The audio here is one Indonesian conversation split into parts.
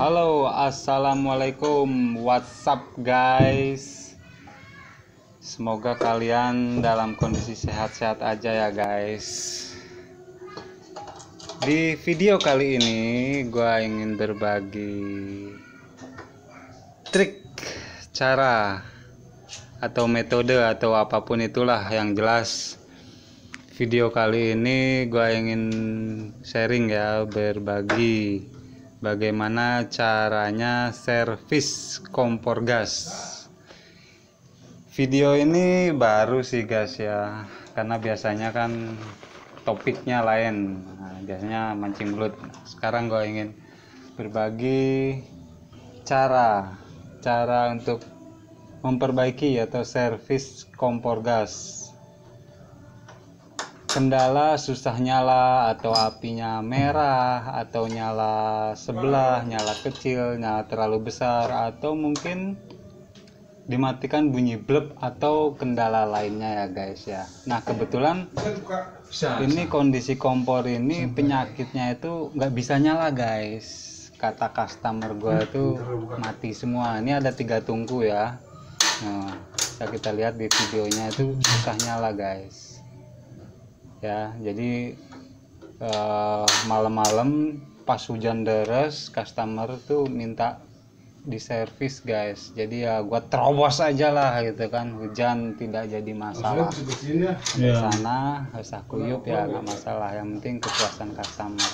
Halo, assalamualaikum. What's up, guys? Semoga kalian dalam kondisi sehat-sehat aja ya, guys. Di video kali ini, gue ingin berbagi trik, cara, atau metode, atau apapun itulah yang jelas. Video kali ini gue ingin sharing ya, berbagi bagaimana caranya servis kompor gas. Video ini baru sih guys ya, karena biasanya kan topiknya lain. Biasanya mancing belut. Sekarang gue ingin berbagi cara untuk memperbaiki atau servis kompor gas. Kendala susah nyala, atau apinya merah, atau nyala sebelah, nyala kecil, nyala terlalu besar, atau mungkin dimatikan bunyi blep, atau kendala lainnya ya guys ya. Nah kebetulan ini kondisi kompor ini penyakitnya itu nggak bisa nyala guys. Kata customer gue itu mati semua. Ini ada 3 tungku ya. Nah bisa kita lihat di videonya itu susah nyala guys ya. Jadi malam-malam pas hujan deras customer tuh minta diservis guys. Jadi ya gua terobos aja lah gitu kan, hujan tidak jadi masalah. Di sana usah kuyup ya nggak masalah, yang penting kepuasan customer.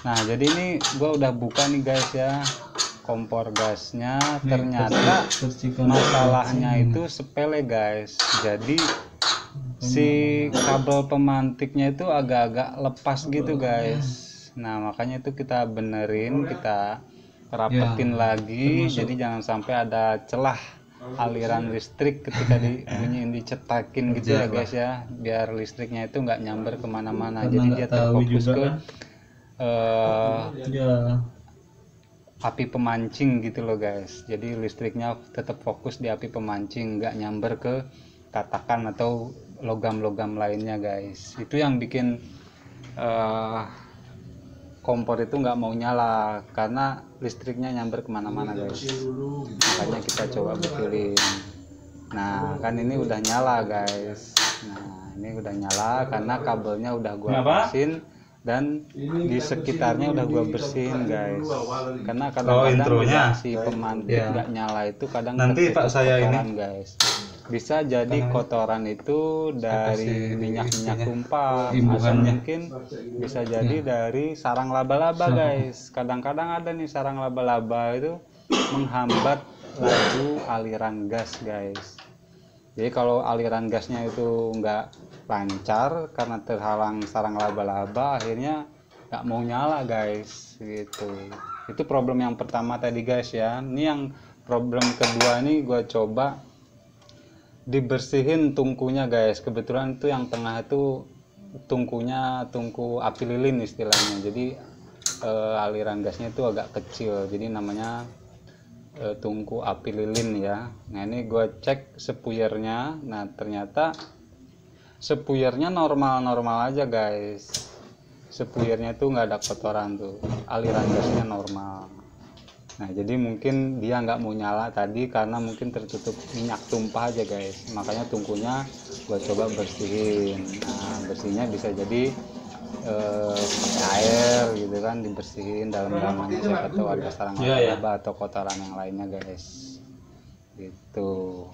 Nah jadi ini gua udah buka nih guys ya kompor gasnya. Ternyata masalahnya itu sepele guys. Jadi si kabel pemantiknya itu agak-agak lepas gitu guys. Nah makanya itu kita benerin, kita rapetin lagi. Jadi jangan sampai ada celah aliran listrik ketika dibunyiin, dicetakin gitu ya guys ya, biar listriknya itu nggak nyamber kemana-mana. Jadi dia terfokus ke api pemancing gitu loh guys. Jadi listriknya tetap fokus di api pemancing, nggak nyamber ke tatakan atau logam-logam lainnya guys. Itu yang bikin kompor itu nggak mau nyala, karena listriknya nyamber kemana-mana guys. Makanya kita coba betulin. Nah kan ini udah nyala guys. Nah ini udah nyala karena kabelnya udah gua bersihin dan di sekitarnya udah gua bersihin guys. Karena kadang-kadang si pemantik nggak nyala itu kadang nanti Pak saya ini guys. Bisa jadi kotoran itu dari minyak-minyak tumpah, atau mungkin bisa jadi dari sarang laba-laba guys. Kadang-kadang ada nih sarang laba-laba itu menghambat laju aliran gas guys. Jadi kalau aliran gasnya itu nggak lancar karena terhalang sarang laba-laba, akhirnya nggak mau nyala guys gitu. Itu problem yang pertama tadi guys ya. Ini yang problem kedua nih gue coba dibersihin tungkunya guys. Kebetulan itu yang tengah itu tungkunya tungku api lilin istilahnya. Jadi aliran gasnya itu agak kecil, jadi namanya tungku api lilin ya. Nah ini gue cek sepuyernya. Nah ternyata sepuyernya normal-normal aja guys. Sepuyernya tuh nggak ada kotoran tuh, aliran gasnya normal. Nah jadi mungkin dia nggak mau nyala tadi karena mungkin tertutup minyak tumpah aja guys. Makanya tungkunya gue coba bersihin. Nah bersihnya bisa jadi pakai air gitu kan, dibersihin dalam-dalamnya, siapa tahu ada sarang laba atau kotoran yang lainnya guys gitu.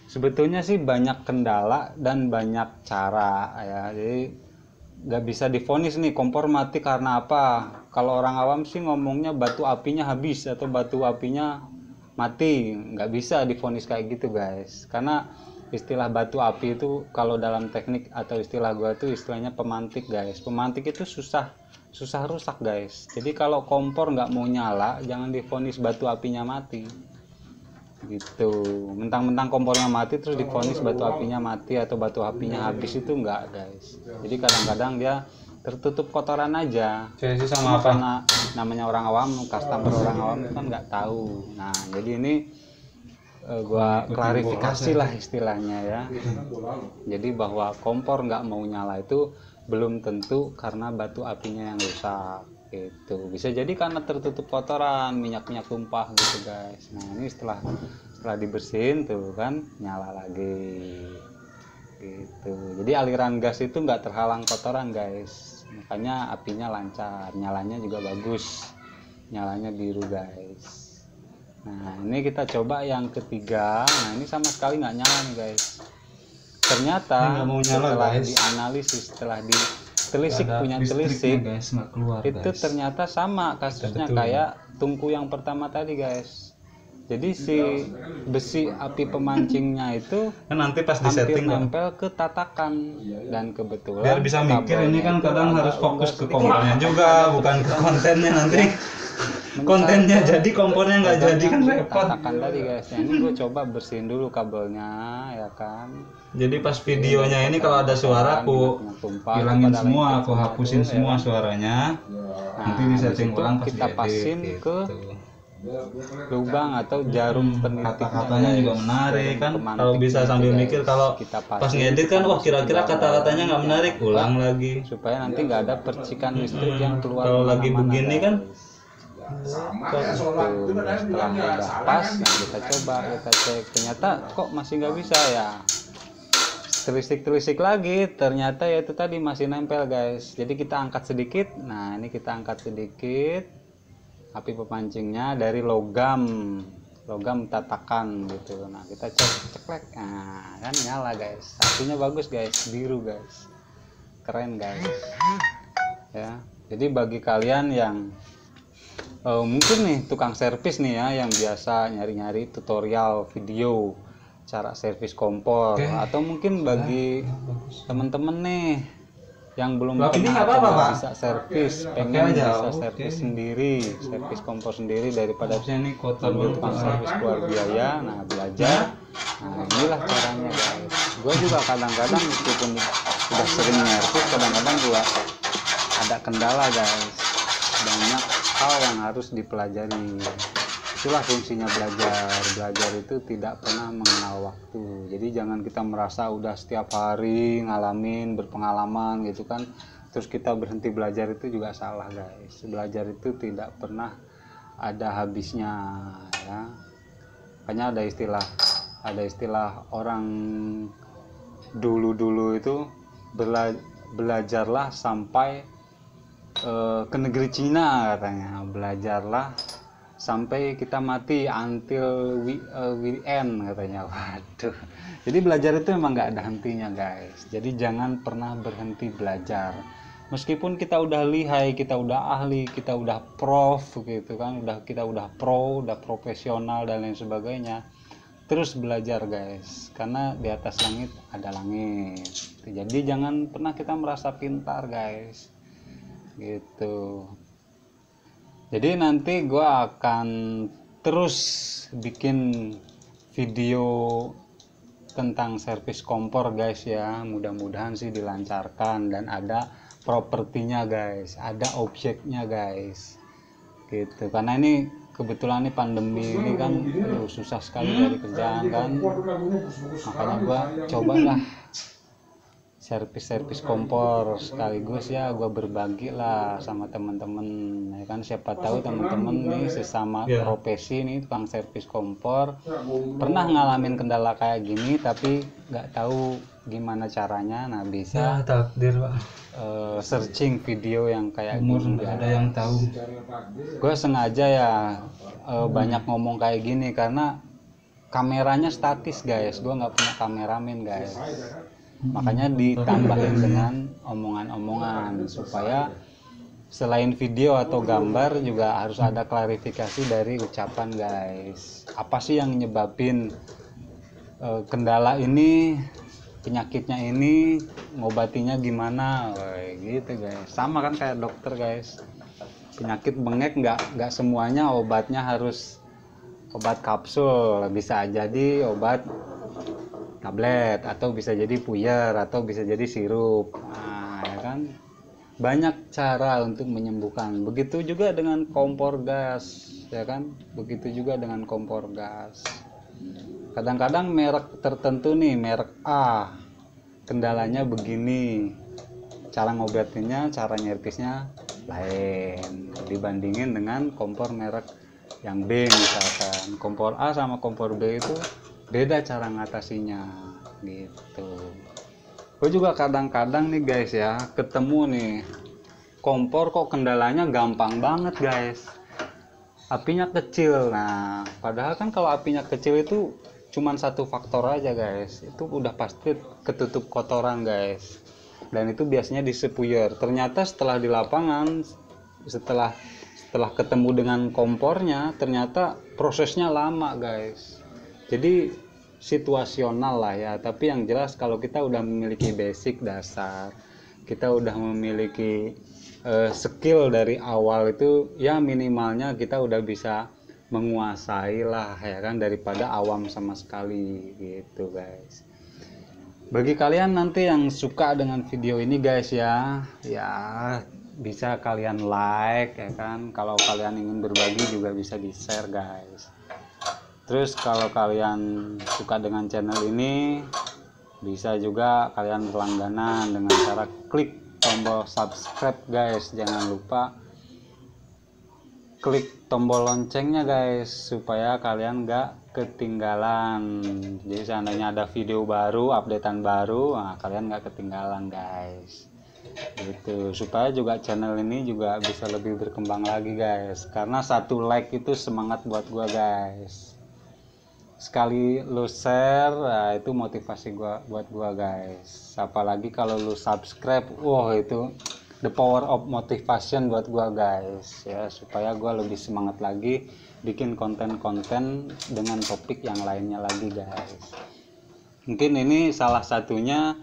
Sebetulnya sih banyak kendala dan banyak cara ya. Jadi nggak bisa divonis nih kompor mati karena apa. Kalau orang awam sih ngomongnya batu apinya habis atau batu apinya mati. Nggak bisa divonis kayak gitu guys, karena istilah batu api itu kalau dalam teknik atau istilah gua tuh istilahnya pemantik guys. Pemantik itu susah rusak guys. Jadi kalau kompor nggak mau nyala, jangan divonis batu apinya mati gitu. Mentang-mentang kompornya mati terus divonis batu apinya mati atau batu apinya habis, itu enggak guys. Jadi kadang-kadang dia tertutup kotoran aja. Sama apa? Karena namanya orang awam, customer orang awam kan nggak tahu. Nah jadi ini gua klarifikasi lah istilahnya ya. Jadi bahwa kompor nggak mau nyala itu belum tentu karena batu apinya yang rusak gitu. Bisa jadi karena tertutup kotoran, minyak-minyak tumpah gitu guys. Nah ini setelah dibersihin tuh kan nyala lagi gitu. Jadi aliran gas itu nggak terhalang kotoran guys, makanya apinya lancar, nyalanya juga bagus, nyalanya biru guys. Nah ini kita coba yang ketiga. Nah ini sama sekali nggak nyala nih guys. Ternyata nggak mau nyala, setelah guys. dianalisis, setelah ditelisik, punya telisik guys, nggak keluar, itu guys. ternyata sama kasusnya Betul. kayak tungku yang pertama tadi guys. Jadi si besi api pemancingnya itu Kan nanti pas di hampir setting Bang. nempel ke tatakan, dan kebetulan Biar bisa mikir ini kan kabelnya kadang itu harus agak fokus unggas ke sedikit. komponennya juga, bukan ke kontennya nanti. Kontennya jadi komponennya nggak jadi kan repot. Tatakan tadi guys. Nah, ini gue coba bersihin dulu kabelnya ya kan. Jadi pas videonya ini kalau ada suara aku hilangin semua, aku hapusin semua suaranya. Nanti di setting ulang pas kita diedit, pasin gitu. ke lubang atau jarum penitiknya. Kata-katanya juga menarik kan. Jarum Kalau bisa pemantik sambil gitu, mikir guys. kalau Kita pas pasin, ngedit kan, wah kita kira-kira masukin kata-katanya dalam nggak menarik, ulang lagi. supaya nanti nggak ada percikan listrik yang keluar Kalau lagi kemana-mana, begini guys. kan, Tuh, setelah udah pas, nah kita coba, kita cek, ternyata kok masih nggak bisa ya. Telisik lagi, ternyata ya itu tadi masih nempel guys. Jadi kita angkat sedikit. Nah ini kita angkat sedikit api pemancingnya dari logam tatakan gitu. Nah kita ceklek, nah kan nyala guys, apinya bagus guys, biru guys, keren guys ya. Jadi bagi kalian yang mungkin nih tukang servis nih ya, yang biasa nyari-nyari tutorial video cara servis kompor, atau mungkin bagi temen-temen nih yang belum ini pernah nggak apa-apa, atau Pak? bisa servis, pengen aja, bisa servis sendiri, servis kompor sendiri daripada ini kotor ambil tukang servis keluar biaya. Nah belajar, nah inilah caranya guys. Gue juga kadang-kadang meskipun udah sering servis, kadang-kadang juga ada kendala guys, banyak hal yang harus dipelajari. Itulah fungsinya belajar itu tidak pernah mengenal waktu. Jadi jangan kita merasa udah setiap hari ngalamin, berpengalaman gitu kan, terus kita berhenti belajar, itu juga salah guys. Belajar itu tidak pernah ada habisnya ya. Makanya ada istilah orang dulu itu belajarlah sampai ke negeri Cina katanya, belajarlah sampai kita mati, until we end katanya. Waduh, jadi belajar itu memang nggak ada hentinya guys. Jadi jangan pernah berhenti belajar, meskipun kita udah lihai, kita udah ahli, kita udah prof gitu kan, kita udah pro, udah profesional dan lain sebagainya, terus belajar guys, karena di atas langit ada langit. Jadi jangan pernah kita merasa pintar guys gitu. Jadi nanti gue akan terus bikin video tentang servis kompor guys ya. Mudah-mudahan sih dilancarkan dan ada propertinya guys, ada objeknya guys gitu. Karena ini kebetulan nih pandemi ini kan susah sekali dari kerjaan kan, makanya gue cobalah servis kompor sekaligus ya gue berbagi lah sama teman-teman ya kan. Siapa tahu teman-teman nih sesama profesi nih tukang servis kompor pernah ngalamin kendala kayak gini tapi nggak tahu gimana caranya. Nah bisa takdir Pak, searching video yang kayak umur gini. nggak ada yang tahu. Gue sengaja ya banyak ngomong kayak gini karena kameranya statis guys, gue nggak punya kameramen guys. Makanya ditambahin dengan omongan-omongan supaya selain video atau gambar juga harus ada klarifikasi dari ucapan guys. Apa sih yang nyebabin kendala ini, penyakitnya ini, ngobatinya gimana, gitu guys. Sama kan kayak dokter guys, penyakit bengek nggak semuanya obatnya harus obat kapsul, bisa jadi obat tablet, atau bisa jadi puyer, atau bisa jadi sirup. Nah, ya kan banyak cara untuk menyembuhkan. Begitu juga dengan kompor gas ya kan, begitu juga dengan kompor gas. Kadang-kadang merek tertentu nih, merek A, kendalanya begini, cara ngobatinnya, cara nyervisnya lain dibandingin dengan kompor merek yang B misalkan. Kompor A sama kompor B itu beda cara ngatasinya gitu. Gue juga kadang-kadang nih guys ya ketemu nih kompor kok kendalanya gampang banget guys, apinya kecil. Nah padahal kan kalau apinya kecil itu cuman satu faktor aja guys, itu udah pasti ketutup kotoran guys, dan itu biasanya di sepuyer. Ternyata setelah di lapangan, setelah ketemu dengan kompornya, ternyata prosesnya lama guys. Jadi situasional lah ya, tapi yang jelas kalau kita udah memiliki basic dasar, kita udah memiliki skill dari awal itu ya, minimalnya kita udah bisa menguasai lah ya kan, daripada awam sama sekali gitu guys. Bagi kalian nanti yang suka dengan video ini guys ya bisa kalian like ya kan, kalau kalian ingin berbagi juga bisa di share guys. Terus kalau kalian suka dengan channel ini bisa juga kalian berlangganan dengan cara klik tombol subscribe guys. Jangan lupa klik tombol loncengnya guys supaya kalian nggak ketinggalan. Jadi seandainya ada video baru, updatean baru, nah kalian nggak ketinggalan guys gitu. Supaya juga channel ini juga bisa lebih berkembang lagi guys, karena satu like itu semangat buat gua guys. Sekali lu share, nah itu motivasi buat gua guys. Apalagi kalau lu subscribe, wah itu the power of motivation buat gua guys ya, supaya gua lebih semangat lagi bikin konten-konten dengan topik yang lainnya lagi guys. Mungkin ini salah satunya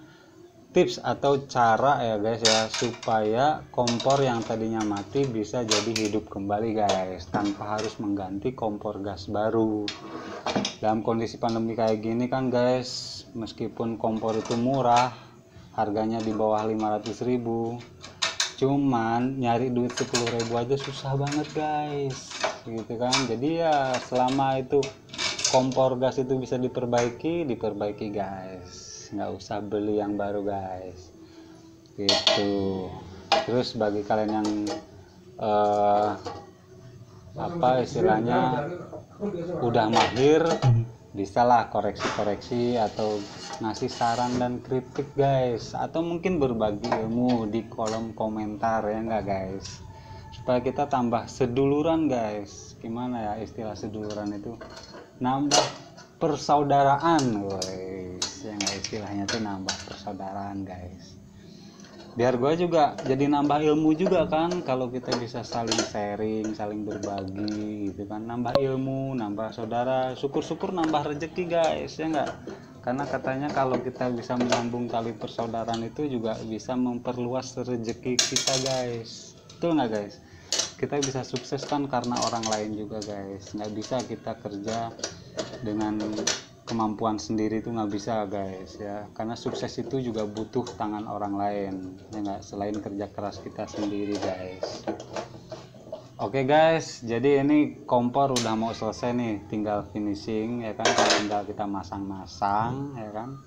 tips atau cara ya guys ya, supaya kompor yang tadinya mati bisa jadi hidup kembali guys, tanpa harus mengganti kompor gas baru. Dalam kondisi pandemi kayak gini kan guys, meskipun kompor itu murah, harganya di bawah 500.000, cuman nyari duit 10.000 aja susah banget guys gitu kan. Jadi ya selama itu kompor gas itu bisa diperbaiki guys, nggak usah beli yang baru guys gitu. Terus bagi kalian yang apa istilahnya udah mahir, bisalah koreksi-koreksi atau ngasih saran dan kritik guys, atau mungkin berbagi ilmu di kolom komentar ya enggak guys, supaya kita tambah seduluran guys. Gimana ya istilah seduluran itu, nambah persaudaraan guys ya enggak, istilahnya tuh nambah persaudaraan guys. Biar gue juga jadi nambah ilmu juga kan, kalau kita bisa saling sharing, saling berbagi gitu kan, nambah ilmu, nambah saudara, syukur-syukur nambah rezeki guys ya enggak. Karena katanya kalau kita bisa menyambung tali persaudaraan itu juga bisa memperluas rezeki kita guys, betul nggak guys? Kita bisa sukses kan karena orang lain juga guys, nggak bisa kita kerja dengan kemampuan sendiri itu nggak bisa guys ya, karena sukses itu juga butuh tangan orang lain ya nggak, selain kerja keras kita sendiri guys. Oke guys, jadi ini kompor udah mau selesai nih, tinggal finishing ya kan, tinggal kita masang-masang ya kan,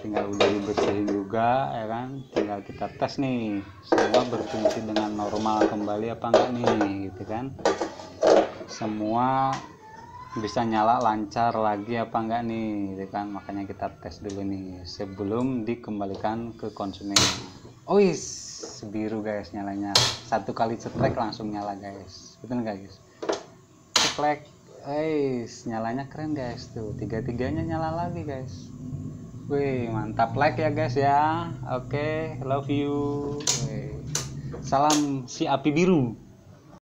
tinggal udah dibersihin juga ya kan, tinggal kita tes nih semua berfungsi dengan normal kembali apa enggak nih gitu kan, semua bisa nyala lancar lagi apa enggak nih gitu kan. Makanya kita tes dulu nih sebelum dikembalikan ke konsumen. Oh biru guys nyalanya, satu kali ceklek langsung nyala guys, betul nggak guys? Ceklek nyalanya keren guys, tuh tiga-tiganya nyala lagi guys. Wih mantap, like ya guys ya. Oke, love you. Salam si api biru.